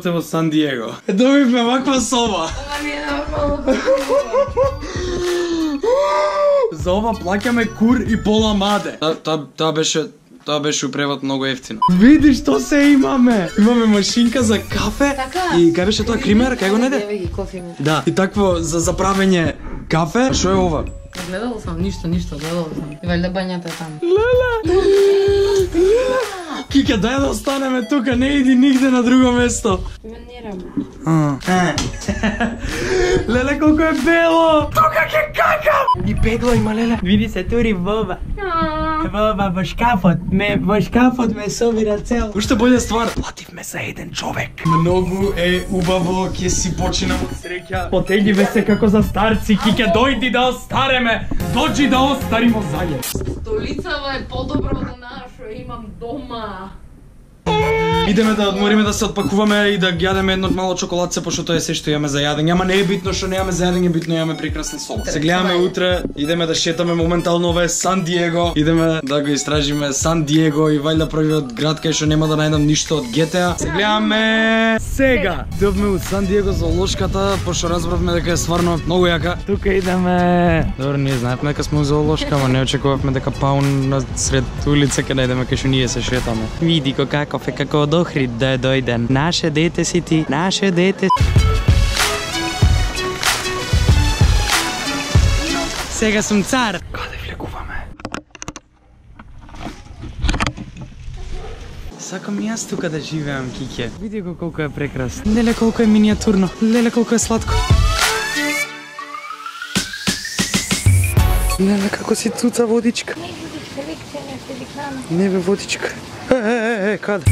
дојдовте во Сан Диего. Добивме ваква соба. Ова ми е нормално. За ова плаќаме кур и пола маде. Тоа беше у превод многу ефтино. Види што се имаме. Имаме машинка за кафе. Така. И кај беше тоа кример, кај го најде? Еве ги кофиме. Да, и такво за правење кафе. Што е ова? Гледала сам, ништо, гледала сам. И валјда бањата е таму. Леле! Кика, дај да останеме тука, не иди нигде на друго место. Ме не работи. Леле, колко е бело! Тука ќе какам! И пегло има, леле. Види се тури Боба. Боба, во шкафот ме собира цел. Уште болја ствар. Плативме за еден човек. Многу е убаво, ќе си починам од среќа. Потегиве се како за старци, Кике, дојди да остареме. Доđi да остаримо заје. Столицава е подобро од она што имам дома. Идеме да одмориме, да се отпакуваме и да јадеме едно мало чоколадце, пошто тоа е се што имаме за јадење. Ама не е битно што немаме за јадење, битно имаме прекрасна соба. Се гледаме утре, идеме да шетаме моментално, ова е Сан Диего. Идеме да го истражиме Сан Диего и вајда првиот град кај што нема да најдам ништо од GTA. Се гледаме сега. Дојдовме у Сан Диего за зоолошката, пошто разбравме дека е стварно многу јака. Тука идеме. Добро, ние знаевме дека сме у зоолошка, ама не очекувавме дека паун на сред улица ќе најдеме кај што ние се шетаме. Види каков е, како од Охрид да е дојден. Наше дете си ти, наше дете. Сега сум цар. Каде влегуваме? Сакам и јас тука да живеам, Кике. Види го колко е прекрасно. Леле колко е миниатурно. Леле колко е сладко. Леле како си цуца водичка. Не бе водичка. Каде?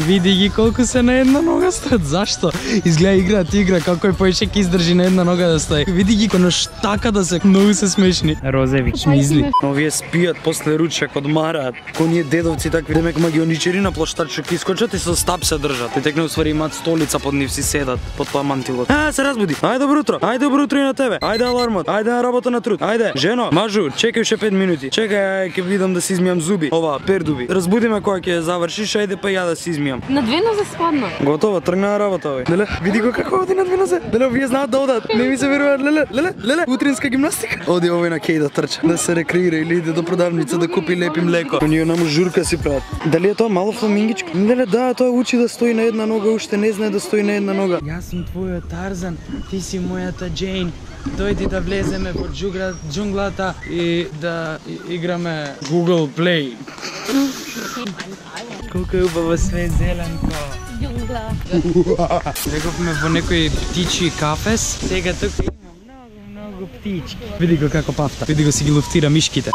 Види ги колку се на една нога стоят. Зашто? Изгледа играат игра, како е поише ќе издржи на една нога да стои. Види ги коно штака да се, многу се смешни. Розеви, шмизли. Овие спијат после ручак, одмараат. Ко ние дедовци такви, демек магионичери на плоштад што ќе искочат и со стап се држат. И текне усвари имаат столица под нив, си седат под тоа мантилот. Се разбуди. Ајде добро утро. Ајде добро утро и на тебе. Ајде алармот. Ајде на работа на труд. Ајде, жено, мажу, чекај уште 5 минути. Чекај, ќе видам да си измијам зуби. Ова, пердуби. Разбудиме кога ќе завршиш, ајде па ја да си измијам. На две нозе спадна. Готово, тргна на работа овој. Леле, види го како оди на две нозе. Леле, вие знаат да одат. Не ми се веруваат. Леле, утринска гимнастика. Оди овој на кеј да трча, да се рекреира или иде до продавница да купи лепи млеко. Оние на журка си прават. Дали е тоа мало фламингичко? Леле, да, тоа учи да стои на една нога, уште не знае да стои на една нога. Јас сум твојот Тарзан, ти си мојата Джейн. Дојди да влеземе во џунглата и да играме Google Play. Колко е убаво све зеленко. Џунгла. Леговме во некој птичи кафес. Сега тука има многу птички. Види го како пафта. Види го си ги луфтира мишките.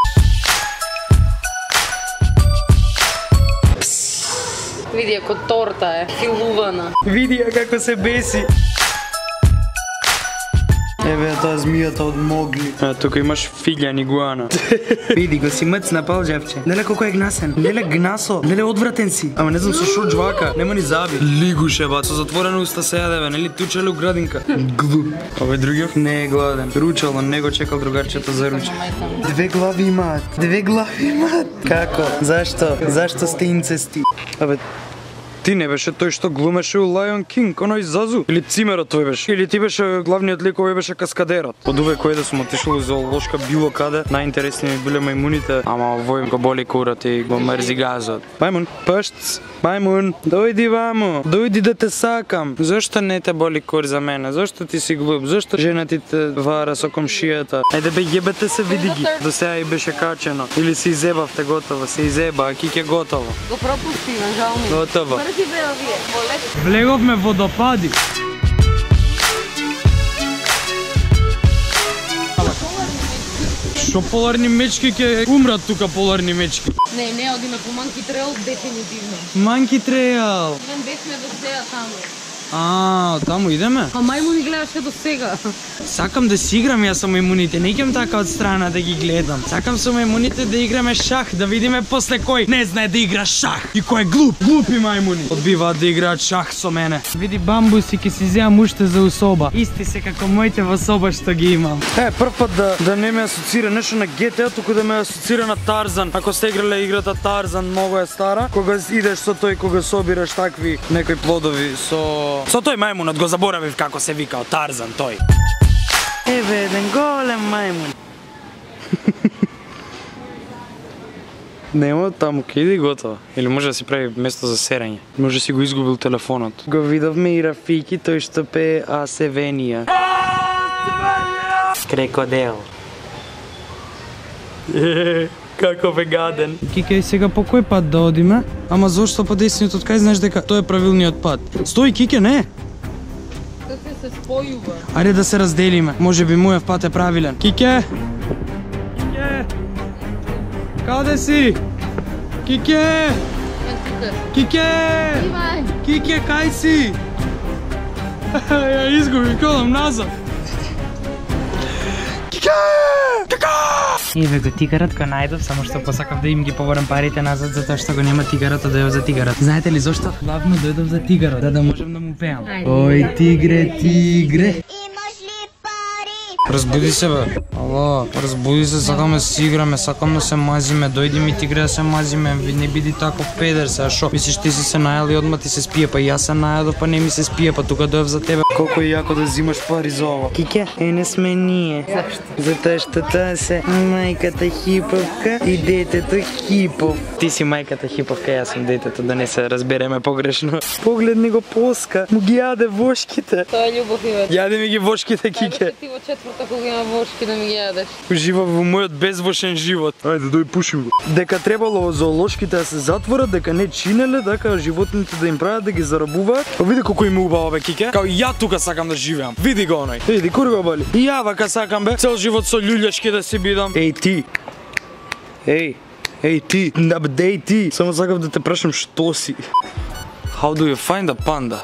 Види ако торта е филувана. Види ја како се беси. Еве тоа змијата од Могли. Тука имаш филјан игуана. Види го си мцна палџавче. Леле колко е гнасен. Леле гнасо. Леле одвратен си. Ама не знам со шо џвака. Нема ни заби. Лигуше бат. Со затворена уста се јадеве. Нели тучеле у градинка. Глуп. Овој другиот не е гладен. Ручал, не го чекал другарчето за руча. Две глави имаат. Како? Зашто сте инцести? Абе, ти не беше тој што глумеше у Lion King, оној Зазу? Или цимерот тој беше? Или ти беше главниот лик, овој беше каскадерот? Од увек кој да сум отишол у зоолошка било каде, најинтересни ми биле мајмуните, ама овој го боли курат и го мрзи газот. Мајмун, пшц, мајмун, дојди вамо, дојди да те сакам. Зошто не те боли кур за мене? Зошто ти си глуп? Зошто жена ти те вара со комшијата? Ајде бе, јебете се, види ги. До сега и беше качено. Или се изебавте, готово, се изеба, а Кике готово. Го пропусти, нажално. Готово. Брзи бе овие, болет. Влеговме водопади. Шо поларни мечки ќе умрат тука поларни мечки? Не, одиме по Monkey Trail дефинитивно. Monkey Trail. Мен бехме до сега таму. Таму идеме? А мајмуни гледаше до сега. Сакам да си играм јас со мајмуните, не икам така од страна да ги гледам. Сакам со мајмуните да играме шах, да видиме после кој не знае да игра шах и кој е глуп. Глупи мајмуни одбиваат да играат шах со мене. Види бамбуси, ке си земам уште за усоба. Исти се како моите во соба што ги имам. Прв пат да не ме асоцира нешто на GTA, туку да ме асоцира на Тарзан. Ако сте играле играта Тарзан, многу е стара. Кога идеш со тој, кога собираш такви некои плодови со тој мајмунот, го заборавив како се викао, Тарзан тој. Еве еден голем мајмун. Нема таму, ке иди готово. Или може да си прави место за серење. Може си го изгубил телефонот. Го видовме и Рафики, тој што пее Асевенија. Крекодел. Каков е гаден. Кика, и сега по кој пат да одиме? Ама зошто по десниот, од кај знаеш дека тој е правилниот пат? Стои, Кике, не! Како се спојува? Ајде да се разделиме. Може би мојов пат е правилен. Кике! Кике! Каде си? Кике! Кике! Кике, кај си? Ја изгубив, колам назад. Кике! Кике! Еве го тигарот кој најдов, само што посакав да им ги поборам парите назад затоа што го нема тигарот, дојдов за тигарот. Знаете ли зошто? Главно дојдов за тигарот, да можам да му пеам. Ој тигре, тигре. Разбуди се бе. Ало, разбуди се, сакам да си играме, сакам да се мазиме, дојди ми тигре да се мазиме, не биди таков педер се, а шо? Мислиш ти си се најал и одма ти се спие, па јас се најадов, па не ми се спие, па тука дојав за тебе. Колко е јако да взимаш пари за ова. Кике, не сме ние. Зашто? Затоа што таа се мајката Хиповка и детето Хипов. Ти си мајката Хиповка, јас сум детето, да не се разбереме погрешно. Погледни го поска, му ги јаде вошките. Тоа е љубов и веќе. Јаде ми ги вошките, Кике. Ти во четврта кога има вошки да ми ги јадеш. Ужива во мојот безвошен живот. Ајде, дој пушим го. Дека требало зоолошките да се затворат, дека не чинеле, дека животните да им прават да ги зарабуваат. Па види колку им убаво бе, Кике. Као ја тука сакам да живеам. Види го оној. Види, курва бали. И ја вака сакам бе, цел живот со љуљашки да си бидам. Еј ти. Еј ти. Деј ти. Само сакам да те прашам што си. How do you find a panda?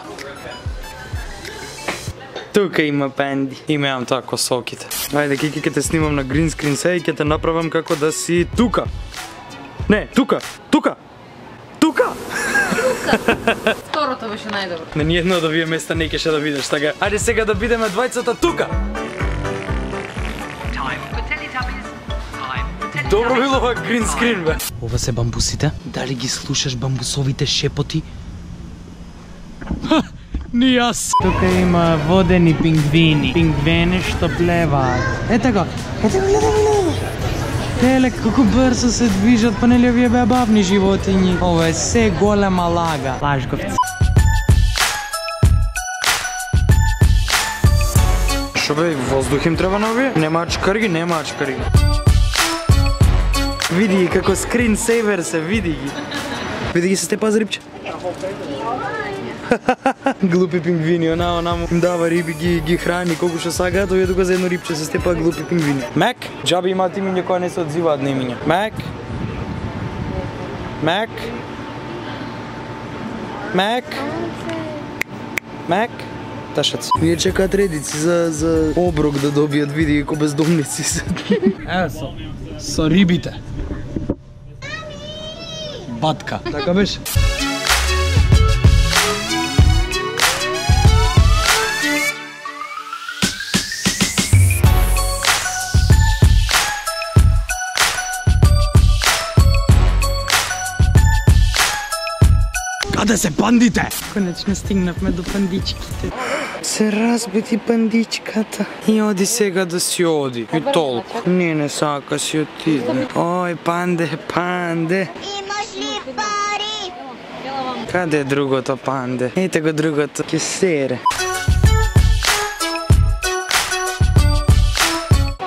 Тука има панди. Имам тоа косоките. Ајде, Кики, ке те снимам на грин скрин се и ке те направам како да си тука. Не, тука. Тука. Тука. Второто беше најдобро. На ниедно од овие места не кеше да видиш, така. Ајде сега да бидеме двајцата тука. Добро било ова грин скрин, бе. Ова се бамбусите. Дали ги слушаш бамбусовите шепоти? Ни јас. Тука има водени пингвини. Пингвини што плеваат. Ете го. Ете го, гледай. Теле, како брзо се движат, па нели овие беа бавни животињи. Ова е се голема лага. Лажговци. Шо бе, воздух им треба на овие? Нема чкарги, нема чкарги. Види ги како скрин сейвер се, види ги. Види ги се те паза рибче. Глупи пингвини, она им дава риби, ги храни колку што сакаат, овие тука за едно рибче се степаат глупи пингвини. Мек, џаби имаат имиња која не се одзиваат на имиња. Мек. Мек. Мек. Мек. Ташац. Вие чекаат редици за оброк да добијат, види како бездомници се. Ево со рибите. Батка. Така беше. Каде се пандите? Конечно стигнавме до пандичките. Се разбуди пандичката. И оди сега да си оди. И толку. Не сака си отиде. Ој, панде. Имаш ли пари? Каде е другото панде? Ете го другото. Кесере.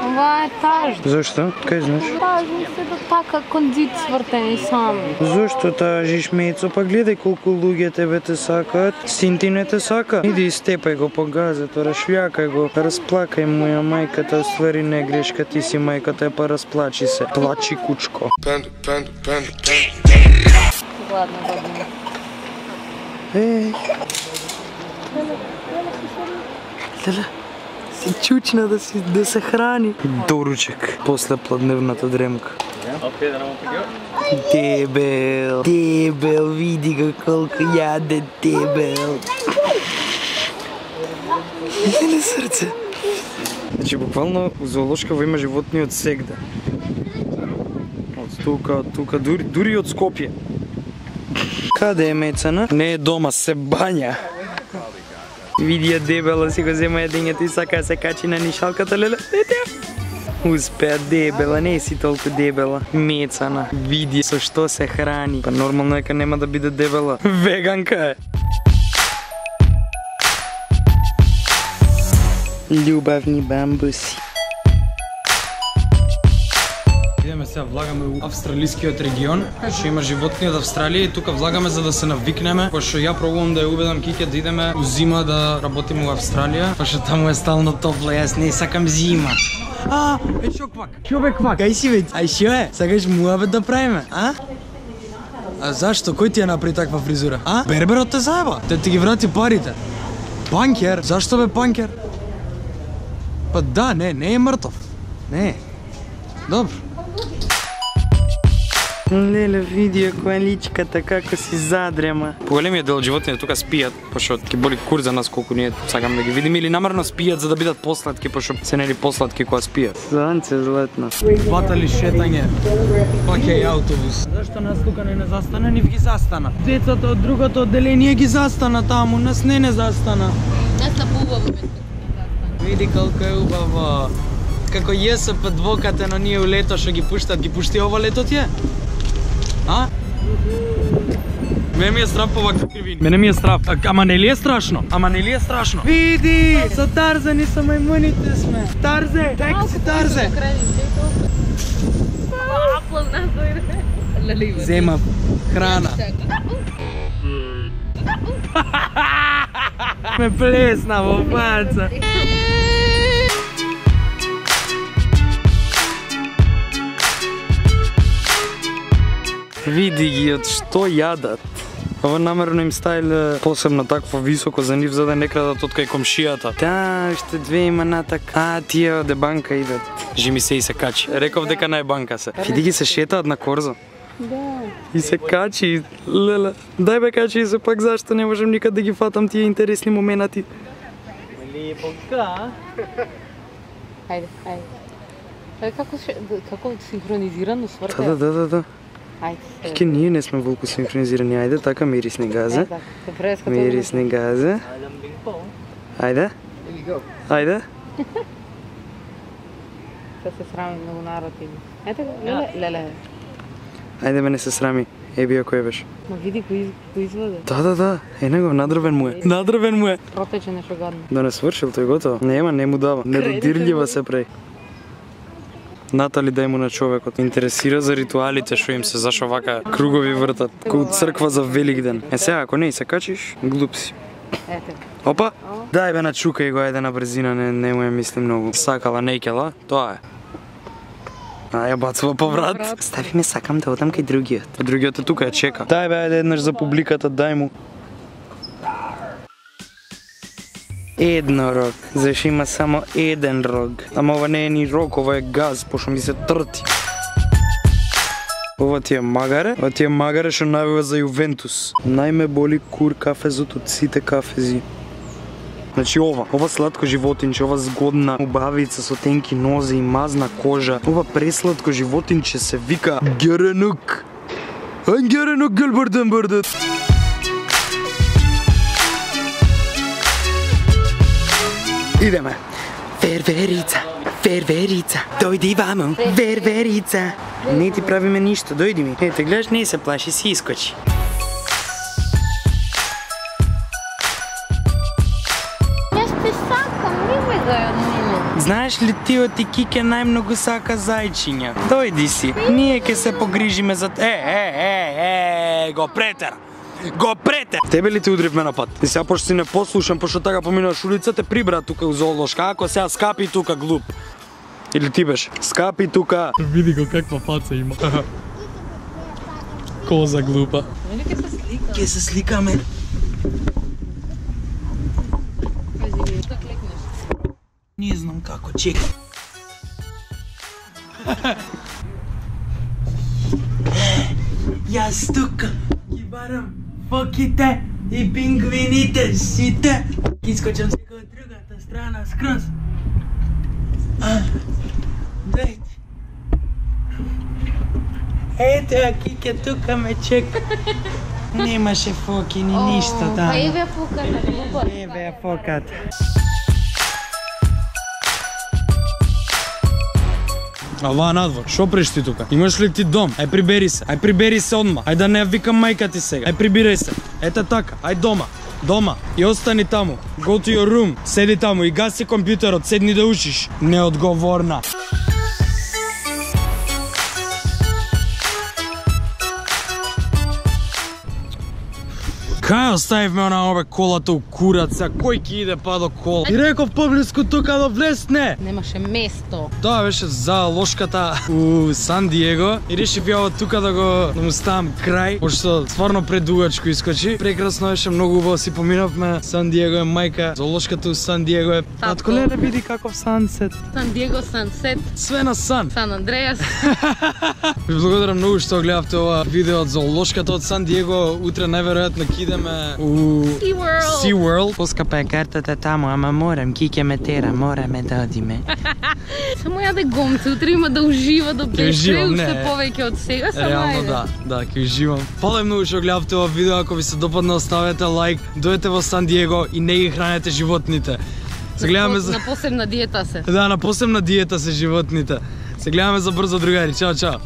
Ова е тажно. Зошто? Кај знаеш? Тажно се до така кондит свртени сами. Зошто тажиш, Мецо? Па гледај колку луѓе тебе те сакаат. Синти не те сака? Иди и степај го по газето, рашлјакај го, расплакај му ја мајката, оствари не грешка, ти си мајката, па расплачи се. Плачи, кучко. Гладно, година. Леле, си чучна да се храни. Доручек, после пладневната дремка. Дебел, дебел, види го колко яде дебел. Леле, сърце. Значи буквално у зоолошка има животни от сегда. От тука, дури от Скопие. Каде е Мецана? Не е дома, се баня. Види я дебела, си го взема единята и сака се качи на нишалката, леле. Успя дебела, не си толкова дебела. Мецана, види со што се храни. Па нормално ека нема да биде дебела. Веганка е. Љубавни бамбуси. Идеме сега, влагаме у австралискиот регион. Што има животни од Австралија и тука влагаме за да се навикнеме. Пошто ја пробувам да ја убедам Кике да идеме у зима да работиме у Австралија. Пошто таму е стално топло, јас не сакам зима. Шо квак? Шо бе квак? Кај си бе? Ај шо е? Сакаш муабет да правиме, а? А зашто? Кој ти ја направи таква фризура? А? Берберот те заеба? Те ти ги врати парите. Панкер? Зашто бе панкер? Па да, не е мртов. Не. Добро. Леле, види ја која личката како си задрема. Поголемиот дел животните тука спијат, пошто ќе боли кур за нас колку ние сакам да ги видиме или намерно спијат за да бидат посладки, пошто се нели посладки кога спијат. Сланце златно. Батали шетање. Паќе и автобус. Зашто нас тука не застана, ни ги застана? Децата од другото одделение ги застана таму, нас не застана. Нас на убаво ме Види колко е убаво. Како ЈСП двокате, но ние у лето што ги пуштат, ги пушти ова лето ти е? А? Мене ми е страв по вакви кривини. Мене ми е страв. Ама не ли е страшно? Ама не ли е страшно? Види! Со Тарзан и со мајмуните сме. Тарзе! Теко си Тарзе! Зема храна. Ме плесна во паца. Види ги од што јадат. Ова намерно им ставиле посебно такво високо за нив за да не крадат од кај комшијата. Да, уште две има натак. Тие од банка идат. Жими се и се качи. Реков дека на банка се. Види ги се шетаат на корзо. Да. И се качи. Леле. Дај бе качи и се пак зашто не можем никад да ги фатам тие интересни моменати. Лепока. Ајде. Како синхронизирано сврка? Да. Ајде. Ке ние не сме волку синхронизирани. Ајде, така мирисни газе. Мирисни газе. Ајде. Ајде. Се срами многу народ има. Ете, леле. Ајде бе, не се срами. Еби ако е беше. Ма види кој изгледа. Да. Ене го, надрвен му е. Надрвен му е. Протече нешто гадно. Да не свршил, тој готово. Нема, не му дава. Недодирлива се прави. Натали дај му на човекот. Интересира за ритуалите што им се зашо вака кругови вртат. Ко црква за Великден. Сега, ако не и се качиш, глуп си. Ете. Опа! Дај бе, начукај го, ајде на брзина, не му ја мисли многу. Сакала, нејкела, тоа е. Ја бацува поврат. Стави ме, сакам да одам кај другиот. Другиот е тука, ја чека. Дај бе, ајде еднаш за публиката, дај му. Еднорог, зашто има само еден рог. Ама ова не е ни рог, ова е газ, пошто ми се трти. Ова ти е магаре, што навива за Јувентус. Најме боли кур кафезот од сите кафези. Значи ова сладко животинче, ова згодна убавица со тенки нозе и мазна кожа. Ова пресладко животинче се вика Геренук. Геренук гелбрденбрдет. Идеме. Верверица, дојди вамо. Верверица. Не ти правиме ништо, дојди ми. Ете, гледаш, не се плаши, си искочи. Јас те сакам, не ме гајат. Знаеш ли ти оти Кике најмногу сака зајчиња? Дојди си, ние ќе се погрижиме за... Го претер! Тебе ли те удривме на пат? И сега пошто си не послушам, пошто така поминаш улица, те прибра тука у зоолошка, ако сега скапи тука глуп. Или ти беше? Скапи тука. Види го каква фаца има. Коза глупа. Ке се сликаме. Не знам како, чекам. Јас тука ги барам фоките и пингвините сите. Искочам се од другата страна скроз. Дайте. Ето ја Кике тука ме чека. Немаше фоки ни ништо таму. Па еве ја фоката. Еве ја фоката. А ваа надвор, шо преш ти тука? Имаш ли ти дом? Ај прибери се одма. Ај да не ја викам мајка ти сега. Ај прибирај се. Ете така, ај дома. И остани таму. Go to your room. Седи таму и гаси компјутерот, седни да учиш. Неодговорна. Кај оставивме она ове колата у кураца, кој ќе иде па до кола? И реков поблиску тука да влезне. Немаше место. Тоа беше за лошката у Сан Диего и решив ја од тука да му ставам крај, пошто стварно предугачко искочи. Прекрасно беше, многу убаво си поминавме. Сан Диего е мајка, золошката у Сан Диего е татко. Леле, види каков сансет. Сан Диего, Сансет, Све на сан. Сан Андреас. Ви благодарам многу што гледавте ова видео од золошката од Сан Диего. Утре најверојатно ќе идеме у SeaWorld. Поскапа е картата таму, ама морам, Кике ме тера, мораме да одиме. Само јаде гомце, утре има да ужива, да пеше уживам, уште не. повеќе од сега, само Реално да, ќе уживам. Фала многу што гледавте ова видео, ако ви се допадна оставете лайк, дојдете во Сан Диего и не ги храните животните. Се гледаме за... На посебна диета се. Да, на посебна диета се животните. Се гледаме за брзо, другари. Чао, чао.